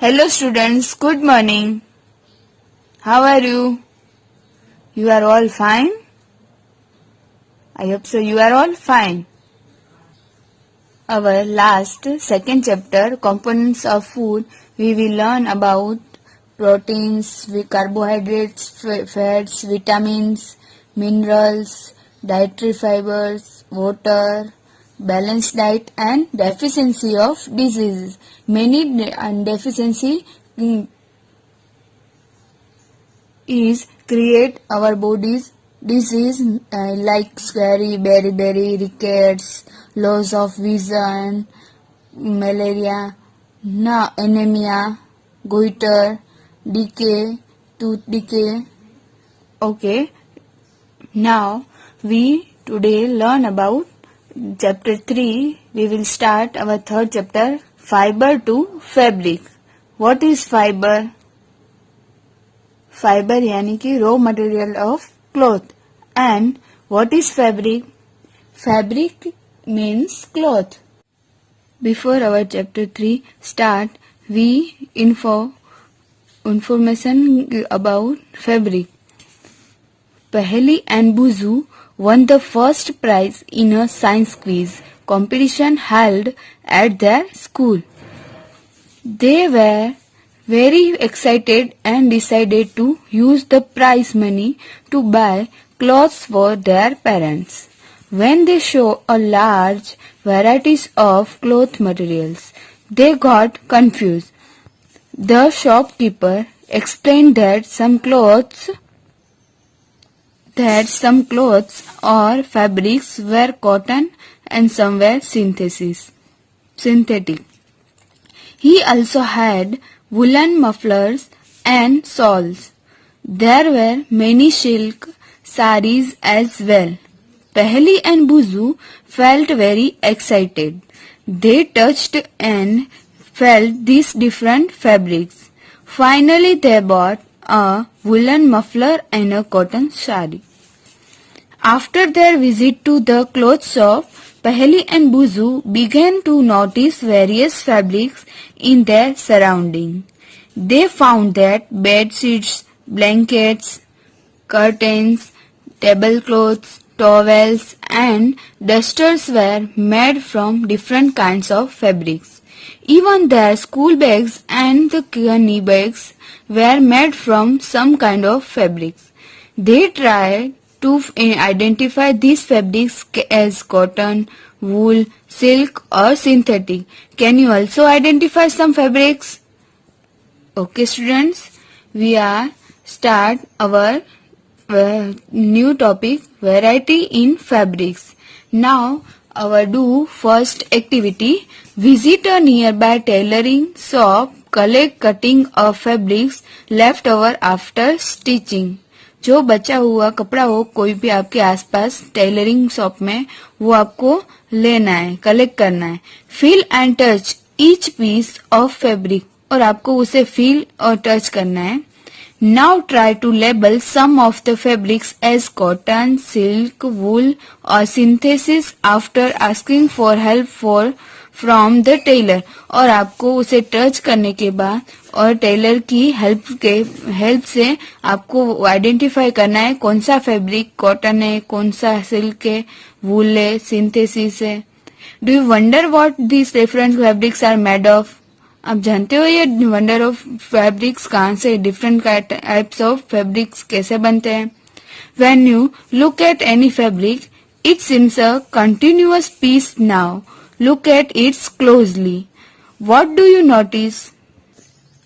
Hello students, good morning. How are you? You are all fine? I hope so you are all fine. Our last second chapter, components of food, we will learn about proteins, carbohydrates, fats, vitamins, minerals, dietary fibers, water, balanced diet and deficiency of diseases. Many deficiency is create our body's disease like beriberi, rickets, loss of vision, malaria, anemia, goiter, decay, tooth decay. Okay, now we today learn about chapter 3. We will start our third chapter, fiber to fabric. What is fiber? Fiber यानी कि raw material of cloth. And what is fabric? Fabric means cloth. Before our chapter 3 start, we information about fabric. Paheli and Buzu won the first prize in a science quiz competition held at their school. They were very excited and decided to use the prize money to buy clothes for their parents. When they saw a large varieties of cloth materials, they got confused. The shopkeeper explained that some clothes or fabrics were cotton and some were synthetic. He also had woolen mufflers and shawls. There were many silk saris as well. Paheli and Buzu felt very excited. They touched and felt these different fabrics. Finally they bought a woolen muffler and a cotton sari. After their visit to the clothes shop, Paheli and Buzu began to notice various fabrics in their surroundings. They found that bed sheets, blankets, curtains, tablecloths, towels and dusters were made from different kinds of fabrics. Even their school bags and the knee bags were made from some kind of fabrics. They tried to identify these fabrics as cotton, wool, silk or synthetic. Can you also identify some fabrics? Okay students, we are start our new topic, variety in fabrics. Now our do first activity, visit a nearby tailoring shop, collect cutting of fabrics left over after stitching. जो बचा हुआ कपड़ा हो कोई भी आपके आसपास tailoring shop में वो आपको लेना है, कलेक्ट करना है. Feel and touch each piece of fabric और आपको उसे फील और टच करना है. Now try to label some of the fabrics as cotton, silk, wool और synthesis after asking for help from the tailor. और आपको उसे टच करने के बाद और टेलर की हेल्प से आपको आइडेंटिफाई करना है कौन सा फैब्रिक कॉटन है, कौन सा सिल्क है, वूल है, सिंथेसिस है. Do you wonder what these different fabrics are made of? आप जानते हो ये वंडर ऑफ फैब्रिक्स कहाँ से, डिफरेंट टाइप्स ऑफ फैब्रिक्स कैसे बनते हैं? When you look at any fabric it seems a continuous piece. Now look at it closely. What do you notice?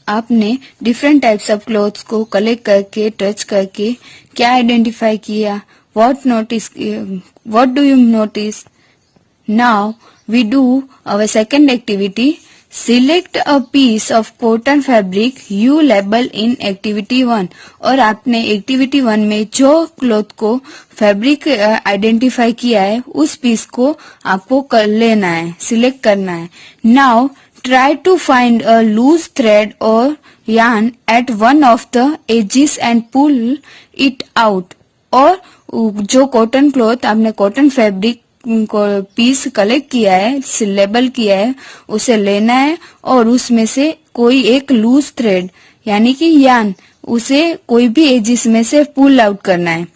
आपने different types of clothes को collect करके touch करके क्या आइडेंटिफाई किया? What do you notice? Now we do our second activity. Select a piece of cotton fabric you label in activity 1. और आपने activity 1 में जो क्लॉथ को फैब्रिक आइडेंटिफाई किया है उस पीस को आपको लेना है, सिलेक्ट करना है. Now try to find a loose thread और yarn at one of the edges and pull it out. और जो कॉटन क्लॉथ आपने कॉटन फैब्रिक पीस कलेक्ट किया है, लेबल किया है, उसे लेना है और उसमें से कोई एक लूज थ्रेड यानी कि यान, उसे कोई भी एजिस में से पुल आउट करना है.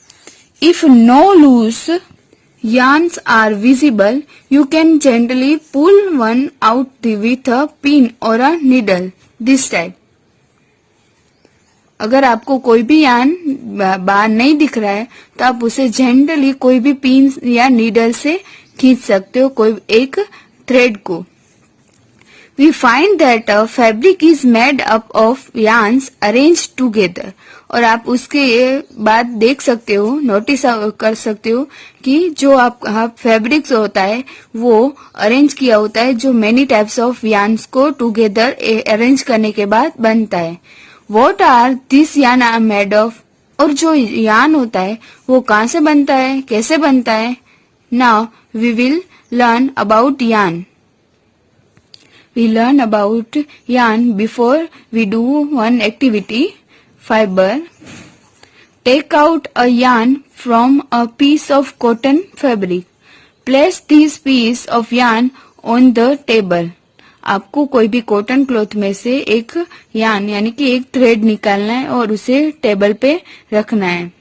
If no loose yarns are visible, you can gently pull one out with a pin or a needle. This type. अगर आपको कोई भी यान बाहर नहीं दिख रहा है तो आप उसे जेंटली कोई भी पिन या नीडल से खींच सकते हो कोई एक थ्रेड को. We find that a fabric is made up of yarns arranged together. और आप उसके बाद देख सकते हो, नोटिस कर सकते हो कि जो आप फैब्रिक्स होता है वो अरेंज किया होता है, जो मेनी टाइप्स ऑफ यार्न्स को टुगेदर अरेंज करने के बाद बनता है. What are these yarn are made of? और जो यार्न होता है वो कहाँ से बनता है, कैसे बनता है? Now we will learn about yarn. We learn about yarn before we do one activity. Fiber. Take out a yarn from a piece of cotton fabric. Place this piece of yarn on the table. आपको कोई भी cotton cloth में से एक yarn यानी कि एक thread निकालना है और उसे टेबल पे रखना है.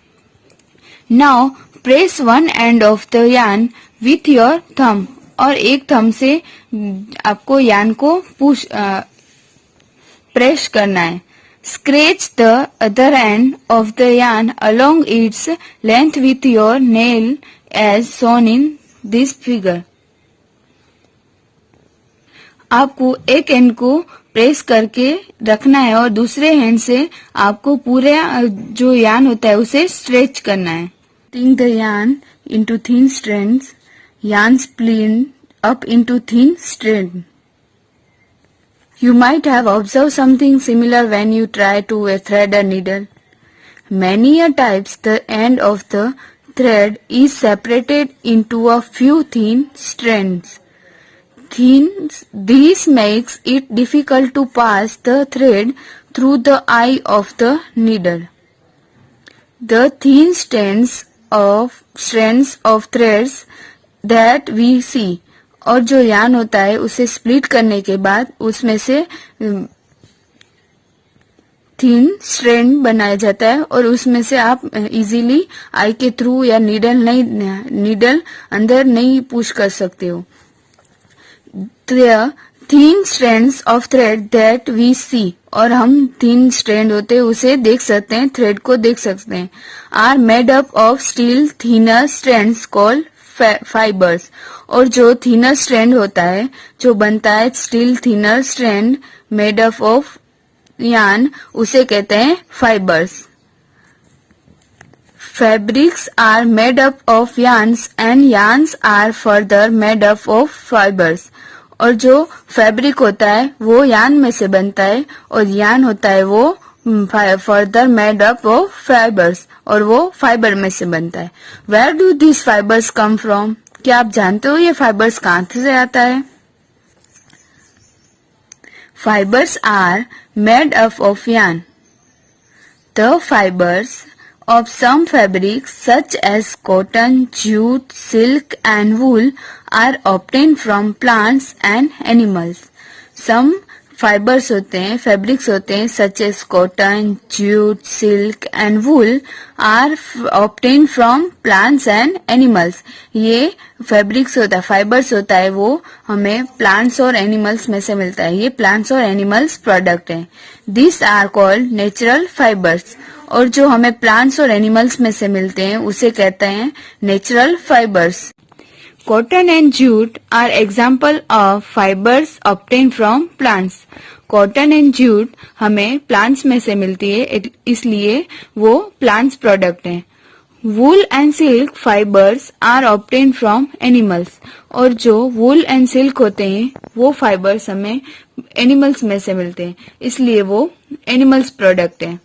Now press one end of the yarn with your thumb. और एक थंब से आपको यार्न को प्रेस करना है. Scratch the other end of the yarn along its length with your nail as shown in this figure. आपको एक and को प्रेस करके रखना है और दूसरे हैंड से आपको पूरे जो यार्न होता है उसे स्ट्रेच करना है. Cutting the yarn into thin strands. Yarn split up into thin strands. You might have observed something similar when you try to thread a needle. Many a times the end of the thread is separated into a few thin strands. This makes it difficult to pass the thread through the eye of the needle. The thin strands of threads that we see. और जो yarn होता है उसे split करने के बाद उसमें से थिन स्ट्रैंड बनाया जाता है और उसमें से आप इजीली आई के थ्रू या नीडल अंदर नहीं पुश कर सकते हो. Thin strands of thread that we see. और हम थिन स्ट्रैंड होते हैं उसे देख सकते हैं, थ्रेड को देख सकते हैं. Are made up of still thinner strands called fibres. और जो थिनर स्ट्रैंड होता है जो बनता है still thinner strand made up of yarn, उसे कहते हैं fibres. Fabrics are made up of yarns and yarns are further made up of fibres. और जो फैब्रिक होता है वो यार्न में से बनता है और यार्न होता है वो further made up of fibres और वो फाइबर में से बनता है. Where do this fibres come from? क्या आप जानते हो ये फाइबर्स कहाँ से आता है? Fibres are made up of yarn. The fibres of some fabrics such as cotton, jute, silk and wool are obtained from plants and animals. Some fibers होते हैं, fabrics होते हैं such as cotton, jute, silk and wool are obtained from plants and animals. ये fabrics होता है, fibers होता है, वो हमें plants और animals में से मिलता है. ये plants और animals product है. These are called natural fibers. और जो हमें प्लांट्स और एनिमल्स में से मिलते हैं उसे कहते हैं natural fibres. Cotton and jute are example of fibres obtain from plants. Cotton and jute हमें प्लांट्स में से मिलती है इसलिए वो प्लांट्स प्रोडक्ट हैं. Wool and silk fibres are obtain from animals. और जो वूल एंड सिल्क होते हैं वो फाइबर्स हमें एनिमल्स में से मिलते हैं इसलिए वो एनिमल्स प्रोडक्ट हैं.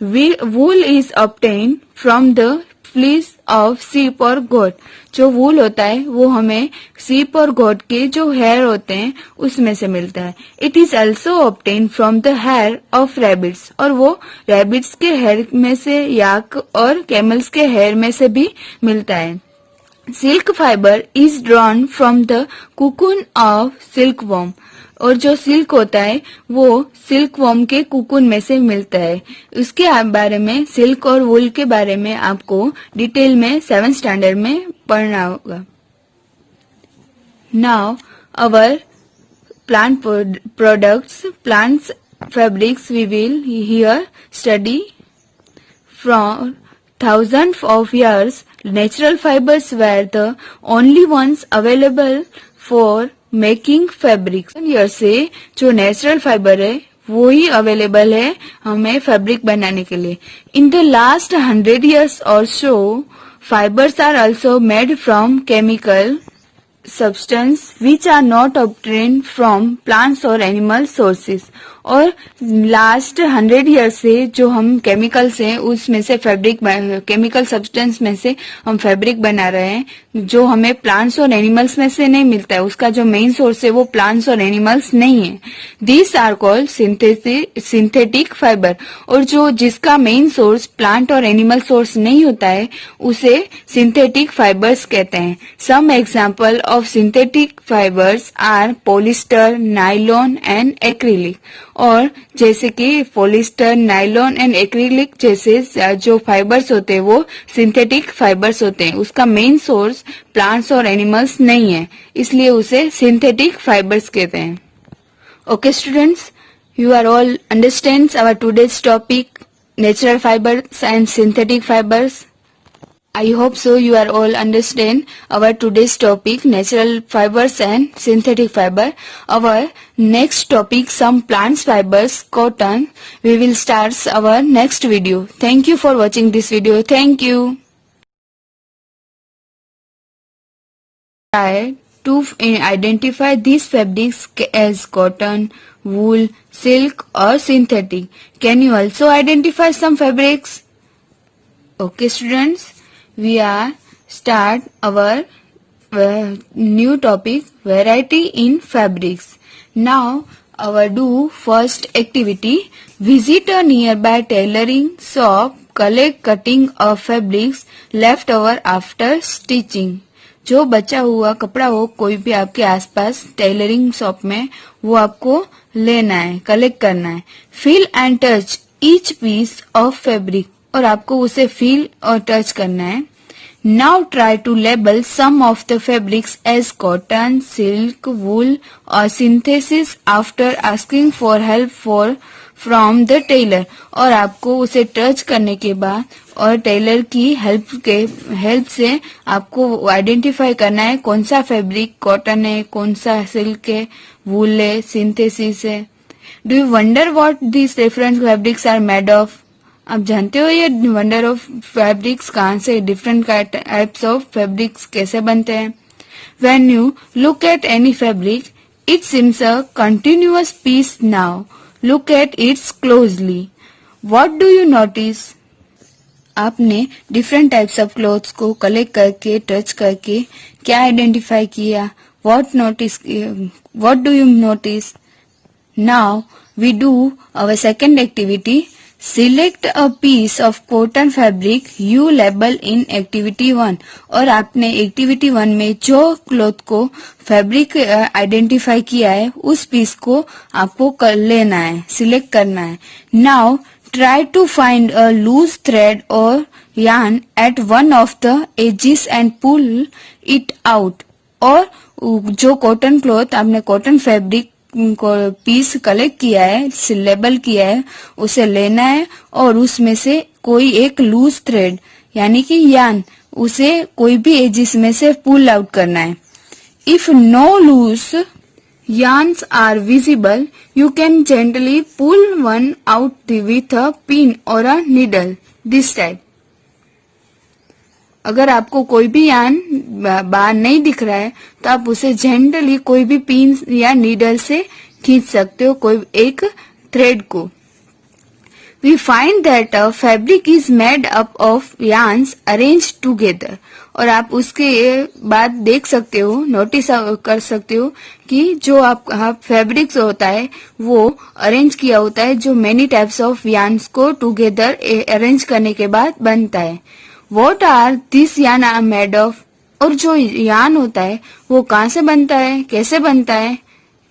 Wool is obtained from the fleece of sheep or goat. जो वूल होता है वो हमें sheep और goat के जो hair होते हैं उसमें से मिलता है. It is also obtained from the hair of rabbits. और वो rabbits के hair में से, yak और camels के hair में से भी मिलता है. Silk fibre is drawn from the cocoon of silk worm. और जो सिल्क होता है वो सिल्क वॉर्म के कुकुन में से मिलता है। उसके बारे में, सिल्क और वूल के बारे में आपको डिटेल में 7th स्टैंडर्ड में पढ़ना होगा। Now our plant products, plants fabrics we will here study. From thousands of years, natural fibers were the only ones available for making fabrics. year से जो नेचुरल फाइबर है वो ही अवेलेबल है हमें फैब्रिक बनाने के लिए। In the last 100 years or so, fibers are also made from chemical substance which are not obtained from plants or animal sources। और लास्ट 100 ईयर से जो हम केमिकल्स हैं उसमें से फैब्रिक, केमिकल सब्सटेंस में से हम फैब्रिक बना रहे हैं जो हमें प्लांट्स और एनिमल्स में से नहीं मिलता है। उसका जो मेन सोर्स है वो प्लांट्स और एनिमल्स नहीं है। This are called synthetic fibre. और जो जिसका मेन सोर्स प्लांट और एनिमल सोर्स नहीं होता है उसे सिंथेटिक फाइबर्स कहते हैं। Some example of synthetic fibres are polyester, nylon and acrylic. और जैसे कि पॉलिस्टर, नाइलॉन एंड एक्रिलिक जैसे जो फाइबर्स होते हैं वो सिंथेटिक फाइबर्स होते हैं। उसका मेन सोर्स प्लांट्स और एनिमल्स नहीं है, इसलिए उसे सिंथेटिक फाइबर्स कहते हैं। Okay students, you are all understands our today's topic, natural fibers and synthetic fibers. I hope so you are all understand our today's topic, natural fibers and synthetic fiber. Our next topic, some plants fibers, cotton. We will start our next video. Thank you for watching this video. Thank you. Try to identify these fabrics as cotton, wool, silk or synthetic. Can you also identify some fabrics? Okay students, we are start our new topic, variety in fabrics. Now our do first activity, visit a nearby tailoring shop, collect cutting of fabrics left over after stitching. जो बचा हुआ कपड़ा हो कोई भी आपके आसपास tailoring shop में, वो आपको लेना है, कलेक्ट करना है। Feel and touch each piece of fabric, और आपको उसे फील और टच करना है। Now try to label some of the fabrics as cotton, silk, wool और synthesis after asking for help from the tailor. और आपको उसे टच करने के बाद और टेलर की हेल्प से आपको आइडेंटिफाई करना है कौन सा फैब्रिक कॉटन है, कौन सा सिल्क है, वूल है, सिंथेसिस है। Do you wonder what these different fabrics are made of? आप जानते हो ये वंडर ऑफ फैब्रिक्स कहाँ से, डिफरेंट टाइप्स ऑफ फैब्रिक्स कैसे बनते हैं? When you look at any fabric it seems a continuous piece. Now look at its closely, what do you notice? आपने डिफरेंट टाइप्स ऑफ क्लोथ्स को collect करके, touch करके क्या आइडेंटिफाई किया? What do you notice? Now we do our second activity, select a piece of cotton fabric you label in activity 1। और आपने activity 1 में जो क्लॉथ को फैब्रिक आइडेंटिफाई किया है उस पीस को आपको लेना है, सिलेक्ट करना है। Now try to find a loose thread और yarn at one of the edges and pull it out. और जो कॉटन क्लॉथ आपने कॉटन फैब्रिक पीस कलेक्ट किया है, लेबल किया है, उसे लेना है और उसमें से कोई एक लूज थ्रेड यानी कि यान, उसे कोई भी एजिस में से पुल आउट करना है। If no loose yarns are visible, you can gently pull one out with a pin or a needle. This type. अगर आपको कोई भी यान बाहर नहीं दिख रहा है तो आप उसे जेंटली कोई भी पिन या नीडल से खींच सकते हो कोई एक थ्रेड को। We find that a fabric is made up of yarns arranged together. और आप उसके बाद देख सकते हो, नोटिस कर सकते हो कि जो आप फैब्रिक्स होता है वो अरेंज किया होता है, जो मेनी टाइप्स ऑफ yarns को टुगेदर अरेंज करने के बाद बनता है। What are these yarn are made of? और जो यान होता है वो कहाँ से बनता है, कैसे बनता है?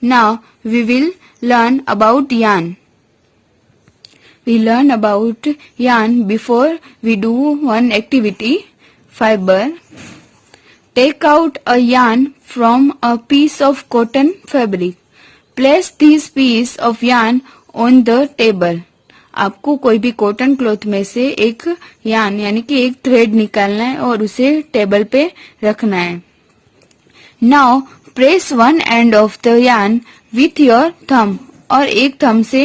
Now we will learn about yarn. We learn about yarn before we do one activity. Fiber. Take out a yarn from a piece of cotton fabric. Place this piece of yarn on the table. आपको कोई भी cotton cloth में से एक यान यानी कि एक थ्रेड निकालना है और उसे टेबल पे रखना है. Now press one end of the yarn with your thumb. और एक थंब से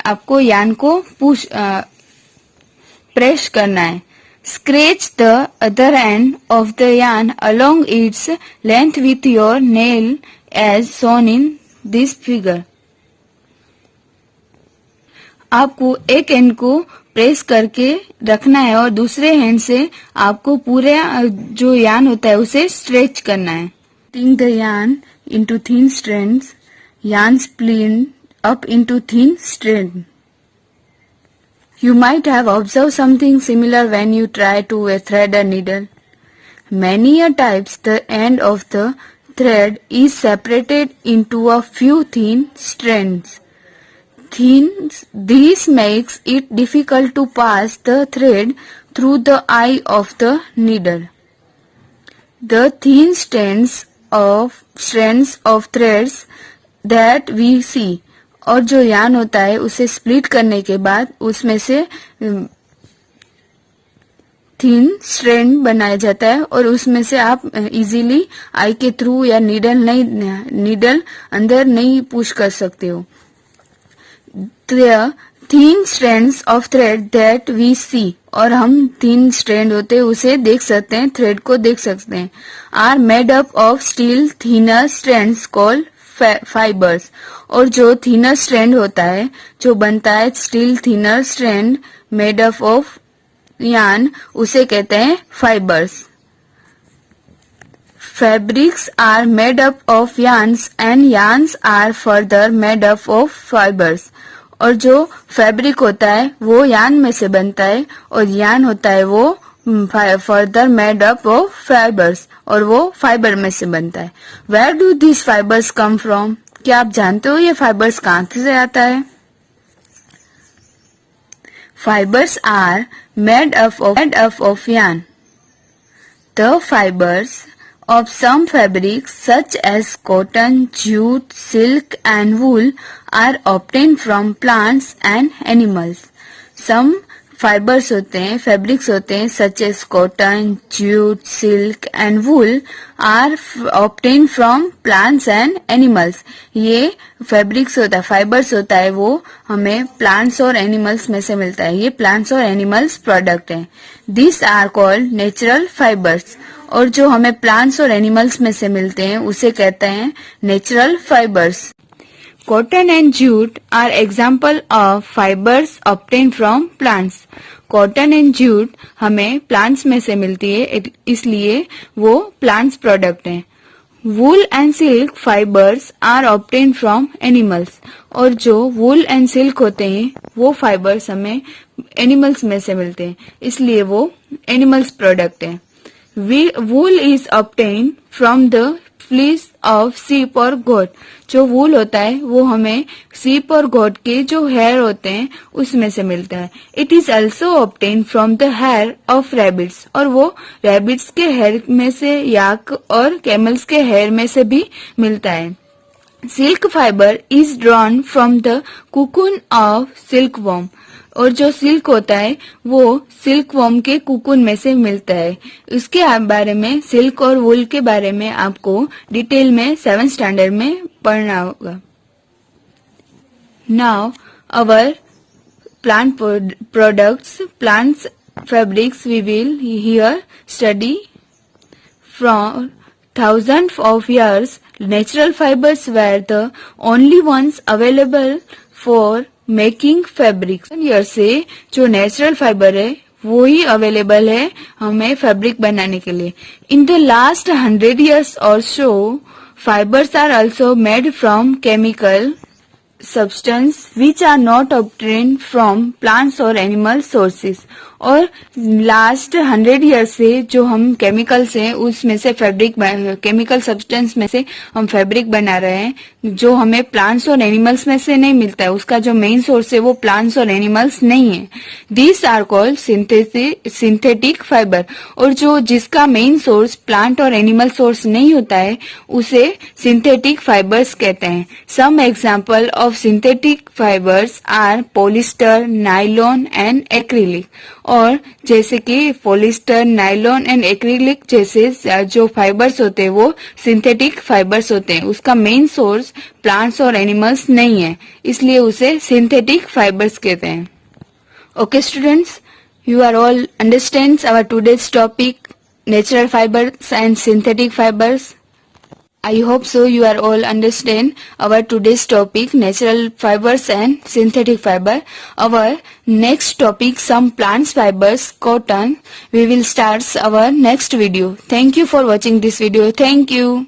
आपको यान को प्रेस करना है. Scratch the other end of the yarn along its length with your nail as shown in this figure. आपको एक एंड को प्रेस करके रखना है और दूसरे हैंड से आपको पूरे जो यान होता है उसे स्ट्रेच करना है. Cutting the yarn into thin strands. Yarn split up into thin strands. You might have observed something similar when you try to thread a needle. Many a times the end of the thread is separated into a few thin strands. This makes it difficult to pass the thread through the eye of the needle. The thin strands of threads that we see. और जो यान होता है उसे split करने के बाद उसमें से थिन स्ट्रैंड बनाया जाता है और उसमें से आप इजीली आई के थ्रू या नीडल अंदर नहीं पुश कर सकते हो. Thin strands of thread that we see. और हम थिन स्ट्रैंड होते हैं उसे देख सकते हैं, थ्रेड को देख सकते हैं. Are made up of still thinner strands called fibres. और जो थिनर स्ट्रैंड होता है जो बनता है still thinner strand made up of yarn उसे कहते हैं fibres. Fabrics are made up of yarns and yarns are further made up of fibres. और जो फैब्रिक होता है वो यान में से बनता है और यान होता है वो further made up of fibres और वो फाइबर में से बनता है. Where do this fibres come from? क्या आप जानते हो ये फाइबर्स कहाँ से आता है? Fibres are made up of yarn. The fibres of some fabrics such as cotton, jute, silk and wool are obtained from plants and animals. Some fibers होते हैं, fabrics होते हैं such as cotton, jute, silk and wool are obtained from plants and animals. ये fabrics होता है, fibers होता है वो हमें plants और animals में से मिलता है. ये plants और animals product हैं. These are called natural fibers. और जो हमें प्लांट्स और एनिमल्स में से मिलते हैं उसे कहते हैं natural fibres. Cotton and jute are example of fibres obtain from plants. Cotton and jute हमें प्लांट्स में से मिलती है इसलिए वो प्लांट्स प्रोडक्ट हैं. Wool and silk fibres are obtain from animals. और जो वूल एंड सिल्क होते हैं वो फाइबर्स हमें एनिमल्स में से मिलते हैं इसलिए वो एनिमल्स प्रोडक्ट हैं. Wool is obtained from the fleece of sheep or goat. जो वूल होता है वो हमें sheep और goat के जो हेयर होते हैं उसमें से मिलता है. It is also obtained from the hair of rabbits. और वो rabbits के हेयर में से याक और camels के हेयर में से भी मिलता है. Silk fiber is drawn from the cocoon of silkworm. और जो सिल्क होता है वो सिल्क वॉर्म के कुकुन में से मिलता है. उसके बारे में सिल्क और वूल के बारे में आपको डिटेल में 7th स्टैंडर्ड में पढ़ना होगा. Now our plant products, plants fabrics we will here study. From thousands of years natural fibers were the only ones available for making fabrics. Year से जो नेचुरल फाइबर है वो ही अवेलेबल है हमें फैब्रिक बनाने के लिए. इन द लास्ट 100 years और so fibres are also made from chemical substance which are not obtained from plants or animal sources. और लास्ट 100 ईयर से जो हम केमिकल्स हैं उसमें से केमिकल सब्सटेंस में से हम फैब्रिक बना रहे हैं, जो हमें प्लांट्स और एनिमल्स में से नहीं मिलता है। उसका जो मेन सोर्स है वो प्लांट्स और एनिमल्स नहीं है। This are called synthetic fibre. और जो जिसका मेन सोर्स प्लांट और एनिमल सोर्स नहीं होता है उसे सिंथेटिक फाइबर्स कहते हैं। Some example of synthetic fibres are polyester, nylon and acrylic. और जैसे कि पॉलिस्टर, नाइलॉन एंड एक्रिलिक जैसे जो फाइबर्स होते हैं वो सिंथेटिक फाइबर्स होते हैं। उसका मेन सोर्स प्लांट्स और एनिमल्स नहीं है, इसलिए उसे सिंथेटिक फाइबर्स कहते हैं। Okay students, you are all understands our today's topic, natural fibers and synthetic fibers. I hope so you are all understand our today's topic, natural fibers and synthetic fiber. Our next topic, some plants fibers, cotton. We will start our next video. Thank you for watching this video. Thank you.